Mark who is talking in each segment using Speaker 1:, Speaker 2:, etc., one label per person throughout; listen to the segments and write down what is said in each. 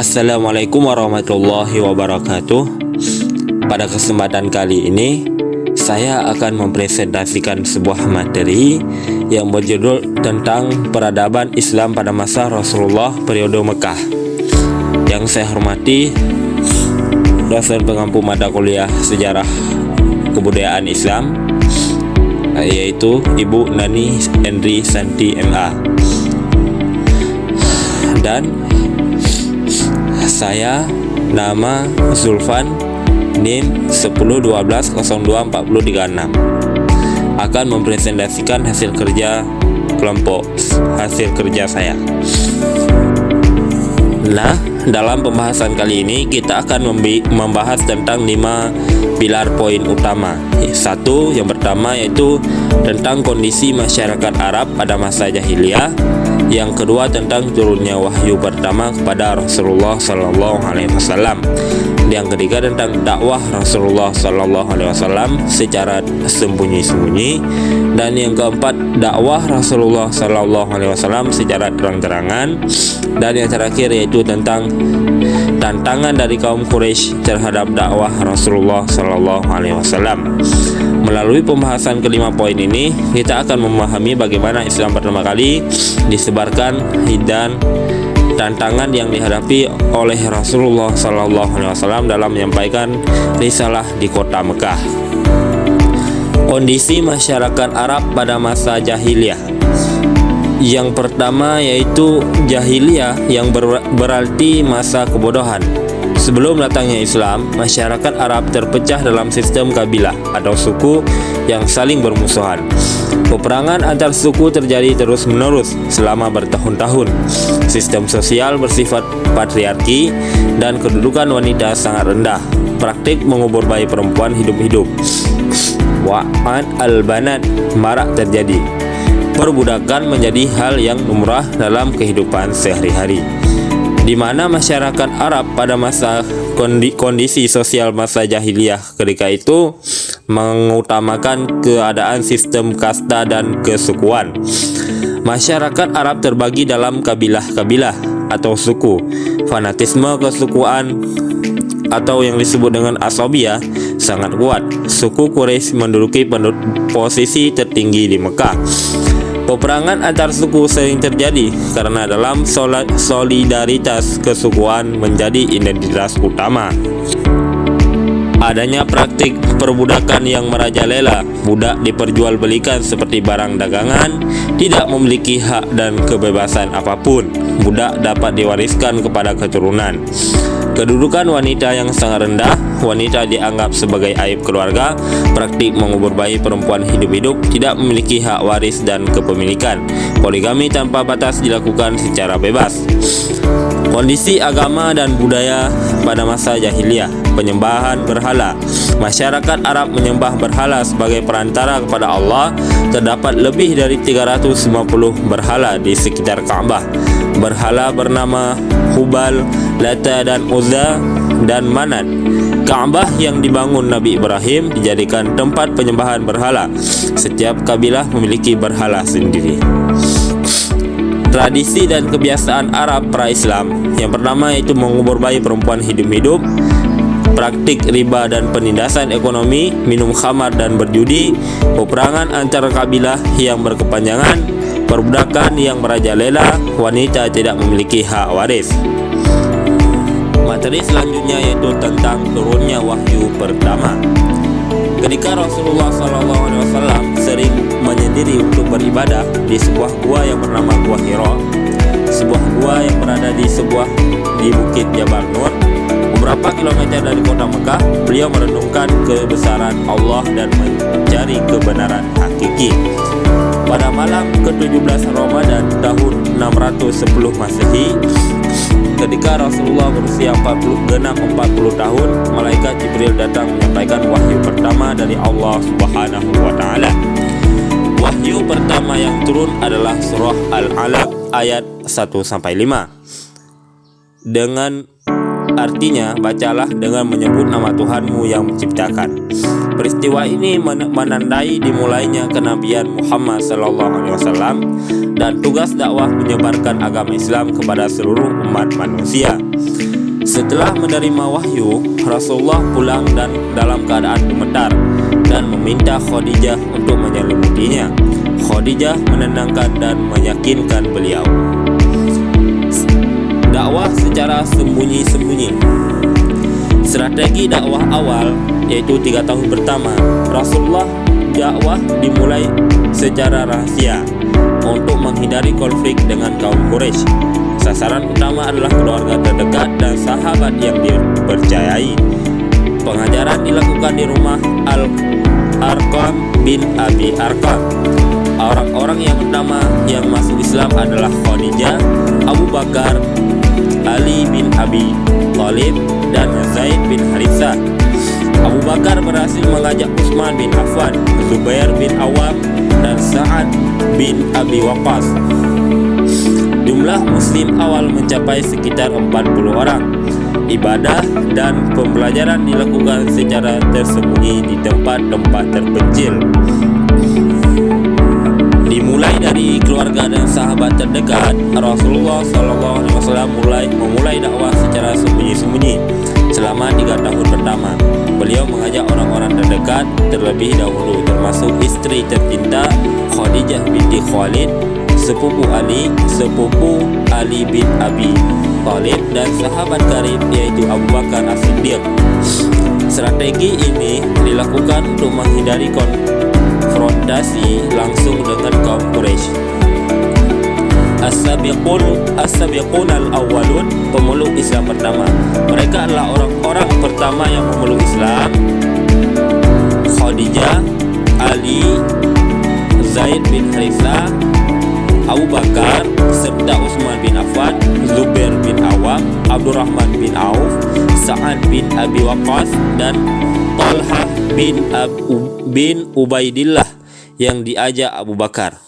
Speaker 1: Assalamualaikum warahmatullahi wabarakatuh. Pada kesempatan kali ini saya akan mempresentasikan sebuah materi yang berjudul tentang peradaban Islam pada masa Rasulullah periode Mekah. Yang saya hormati dosen pengampu mata kuliah Sejarah Kebudayaan Islam, yaitu Ibu Nani Endri Santi MA. Dan saya nama Zulfan, NIM 1012024036, akan mempresentasikan hasil kerja kelompok, hasil kerja saya. Nah, dalam pembahasan kali ini kita akan membahas tentang 5 pilar poin utama. Satu, yang pertama yaitu tentang kondisi masyarakat Arab pada masa jahiliyah. Yang kedua, tentang turunnya wahyu pertama kepada Rasulullah Sallallahu Alaihi Wasallam. Yang ketiga, tentang dakwah Rasulullah Sallallahu Alaihi Wasallam secara sembunyi-sembunyi. Dan yang keempat, dakwah Rasulullah Sallallahu Alaihi Wasallam secara terang-terangan. Dan yang terakhir yaitu tentang tantangan dari kaum Quraisy terhadap dakwah Rasulullah Sallallahu Alaihi Wasallam. Melalui pembahasan kelima poin ini, kita akan memahami bagaimana Islam pertama kali disebarkan dan tantangan yang dihadapi oleh Rasulullah Sallallahu Alaihi Wasallam dalam menyampaikan risalah di kota Mekah. Kondisi masyarakat Arab pada masa jahiliyah. Yang pertama yaitu jahiliyah, yang berarti masa kebodohan. Sebelum datangnya Islam, masyarakat Arab terpecah dalam sistem kabilah atau suku yang saling bermusuhan. Peperangan antar suku terjadi terus-menerus selama bertahun-tahun. Sistem sosial bersifat patriarki dan kedudukan wanita sangat rendah. Praktik mengubur bayi perempuan hidup-hidup, wa'ad al-banat, marak terjadi. Perbudakan menjadi hal yang lumrah dalam kehidupan sehari-hari, di mana masyarakat Arab pada masa kondisi sosial masa jahiliyah ketika itu mengutamakan keadaan sistem kasta dan kesukuan. Masyarakat Arab terbagi dalam kabilah-kabilah atau suku. Fanatisme kesukuan atau yang disebut dengan asabiyah sangat kuat. Suku Quraisy menduduki posisi tertinggi di Mekah. Peperangan antar suku sering terjadi karena dalam solidaritas kesukuan menjadi identitas utama. Adanya praktik perbudakan yang merajalela. Budak diperjualbelikan seperti barang dagangan, tidak memiliki hak dan kebebasan apapun. Budak dapat diwariskan kepada keturunan. Kedudukan wanita yang sangat rendah. Wanita dianggap sebagai aib keluarga. Praktik mengubur bayi perempuan hidup-hidup, tidak memiliki hak waris dan kepemilikan. Poligami tanpa batas dilakukan secara bebas. Kondisi agama dan budaya pada masa jahiliyah. Penyembahan berhala. Masyarakat Arab menyembah berhala sebagai perantara kepada Allah. Terdapat lebih dari 350 berhala di sekitar Ka'bah. Berhala bernama Hubal, Lata dan Uzza dan Manat. Ka'bah yang dibangun Nabi Ibrahim dijadikan tempat penyembahan berhala. Setiap kabilah memiliki berhala sendiri. Tradisi dan kebiasaan Arab pra-Islam. Yang pertama yaitu mengubur bayi perempuan hidup-hidup, praktik riba dan penindasan ekonomi, minum khamar dan berjudi, peperangan antar kabilah yang berkepanjangan, perbudakan yang merajalela, wanita tidak memiliki hak waris. Materi selanjutnya yaitu tentang turunnya wahyu pertama. Ketika Rasulullah SAW sering menyendiri untuk beribadah di sebuah gua yang bernama Gua Hira, sebuah gua yang berada di bukit Jabal Nur, beberapa kilometer dari kota Mekah, beliau merenungkan kebesaran Allah dan mencari kebenaran hakiki. Pada malam ke-17 Ramadan tahun 610 Masehi, ketika Rasulullah berusia 40 tahun, malaikat Jibril datang menyampaikan wahyu pertama dari Allah Subhanahu wa taala. Wahyu pertama yang turun adalah surah Al-Alaq ayat 1-5. Dengan artinya, bacalah dengan menyebut nama Tuhanmu yang menciptakan. Peristiwa ini menandai dimulainya kenabian Muhammad SAW dan tugas dakwah menyebarkan agama Islam kepada seluruh umat manusia. Setelah menerima wahyu, Rasulullah pulang dan dalam keadaan gemetar dan meminta Khadijah untuk menyelimutinya. Khadijah menenangkan dan meyakinkan beliau. Dakwah secara sembunyi-sembunyi. Strategi dakwah awal, yaitu 3 tahun pertama, Rasulullah dakwah dimulai secara rahasia untuk menghindari konflik dengan kaum Quraisy. Sasaran utama adalah keluarga terdekat dan sahabat yang dipercayai. Pengajaran dilakukan di rumah Al-Arqam bin Abi Arqam. Orang-orang yang pertama yang masuk Islam adalah Khadijah, Abu Bakar, Ali bin Abi Thalib, dan Zaid bin Harithah. Abu Bakar berhasil mengajak Utsman bin Affan, Zubair bin Awam, dan Sa'ad bin Abi Waqqas. Jumlah muslim awal mencapai sekitar 40 orang. Ibadah dan pembelajaran dilakukan secara tersembunyi di tempat-tempat terpencil. Dimulai dari keluarga dan sahabat terdekat, Rasulullah SAW memulai dakwah secara sembunyi-sembunyi selama 3 tahun pertama. Beliau mengajak orang-orang terdekat terlebih dahulu, termasuk istri tercinta Khadijah binti Khalid, sepupu Ali bin Abi Thalib, dan sahabat karib yaitu Abu Bakar As-Siddiq. Strategi ini dilakukan untuk menghindari konfrontasi langsung dengan kaum Quraisy. As-sabiqun al-awwalun, pemeluk Islam pertama. Mereka adalah orang-orang pertama yang memeluk Islam: Khadijah, Ali, Zaid bin Harithah, Abu Bakar, serta Utsman bin Affan, Zubair bin Awam, Abdurrahman bin Auf, Sa'ad bin Abi Waqqas, dan Talhah bin Ubaidillah yang diajak Abu Bakar.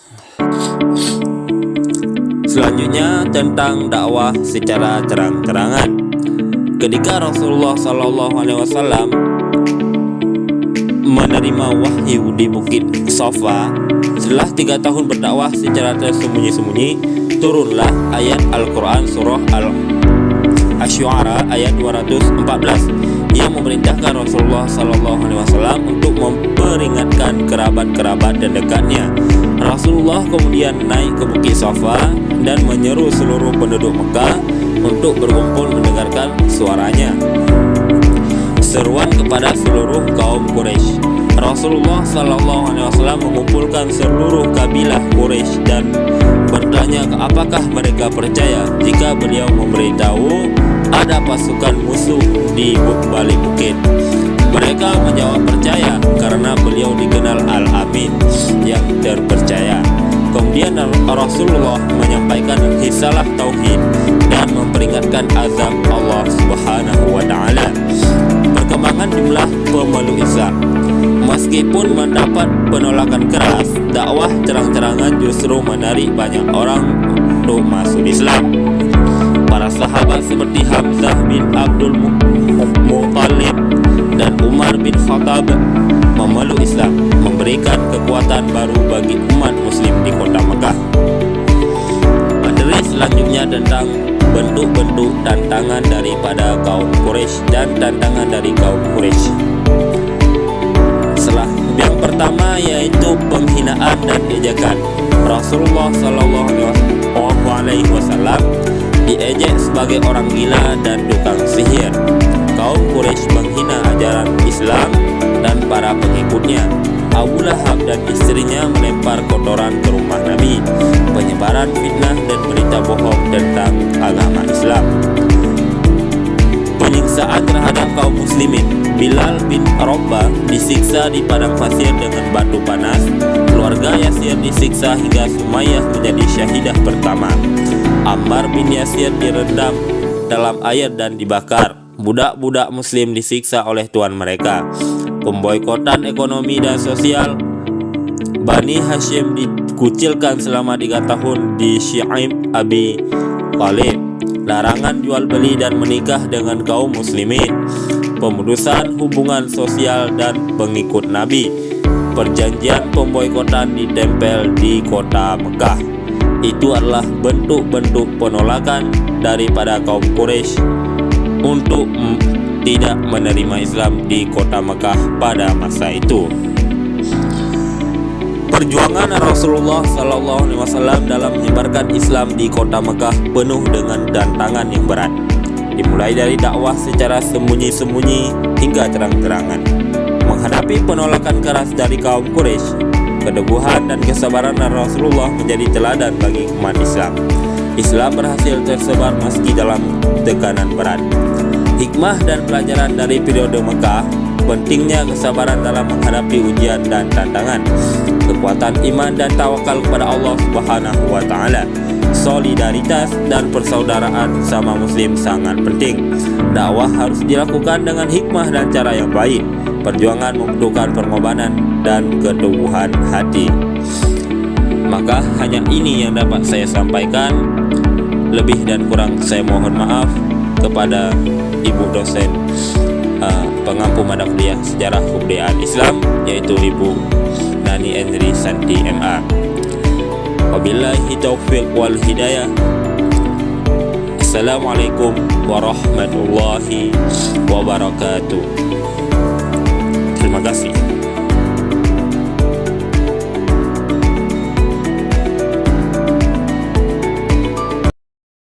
Speaker 1: Selanjutnya tentang dakwah secara terang-terangan. Ketika Rasulullah SAW menerima wahyu di Bukit Safa, setelah 3 tahun berdakwah secara tersembunyi-sembunyi, turunlah ayat Al-Quran surah Asy-Syu'ara ayat 214 yang memerintahkan Rasulullah SAW untuk memperingatkan kerabat-kerabat terdekatnya. Rasulullah kemudian naik ke Bukit Safa dan menyeru seluruh penduduk Mekah untuk berkumpul mendengarkan suaranya. Seruan kepada seluruh kaum Quraisy. Rasulullah SAW mengumpulkan seluruh kabilah Quraisy dan bertanya apakah mereka percaya jika beliau memberitahu ada pasukan musuh di balik bukit. Mereka menjawab percaya karena beliau dikenal Al-Amin, yang terpercaya. Kemudian Rasulullah menyampaikan risalah tauhid dan memperingatkan azab Allah Subhanahu wa taala. Perkembangan jumlah pemeluk Islam. Meskipun mendapat penolakan keras, dakwah terang-terangan justru menarik banyak orang untuk masuk Islam. Para sahabat seperti Hamzah bin Abdul Muttalib dan Umar bin Khattab memeluk Islam, memberikan kekuatan baru bagi umat muslim di kota Mekah. Materi selanjutnya tentang bentuk-bentuk tantangan daripada kaum Quraisy dan tantangan dari kaum Quraisy. Yang pertama yaitu penghinaan dan ejekan. Rasulullah SAW diejek sebagai orang gila dan tukang sihir. Kaum Quraisy menghina ajaran Islam dan para pengikutnya. Abu Lahab dan istrinya melempar kotoran ke rumah Nabi, penyebaran fitnah dan berita bohong tentang agama Islam. Penyiksaan terhadap kaum muslimin. Bilal bin Rabah disiksa di padang pasir dengan batu panas. Keluarga Yasir disiksa hingga Sumayyah menjadi syahidah pertama. Ammar bin Yasir direndam dalam air dan dibakar. Budak-budak muslim disiksa oleh tuan mereka. Pemboikotan ekonomi dan sosial. Bani Hashim dikucilkan selama 3 tahun di Syi'ib Abi Thalib. Larangan jual beli dan menikah dengan kaum muslimin. Pemutusan hubungan sosial dan pengikut Nabi. Perjanjian pemboikotan ditempel di kota Mekah. Itu adalah bentuk-bentuk penolakan daripada kaum Quraisy untuk tidak menerima Islam di kota Mekah pada masa itu. Perjuangan Rasulullah SAW dalam menyebarkan Islam di kota Mekah penuh dengan tantangan yang berat, dimulai dari dakwah secara sembunyi-sembunyi hingga terang-terangan. Menghadapi penolakan keras dari kaum Quraisy, keteguhan dan kesabaran Rasulullah menjadi teladan bagi umat Islam. Islam berhasil tersebar meski dalam tekanan berat. Hikmah dan pelajaran dari periode Mekah: pentingnya kesabaran dalam menghadapi ujian dan tantangan, kekuatan iman dan tawakal kepada Allah Subhanahu wa Ta'ala, solidaritas dan persaudaraan sama Muslim sangat penting. Dakwah harus dilakukan dengan hikmah dan cara yang baik. Perjuangan membutuhkan pengorbanan dan keteguhan hati. Maka hanya ini yang dapat saya sampaikan. Lebih dan kurang saya mohon maaf kepada Ibu dosen pengampu mata kuliah Sejarah Kebudayaan Islam, yaitu Ibu Nani Endri Santi MA. Wabillahi taufiq wal hidayah. Assalamualaikum warahmatullahi wabarakatuh. Terima kasih.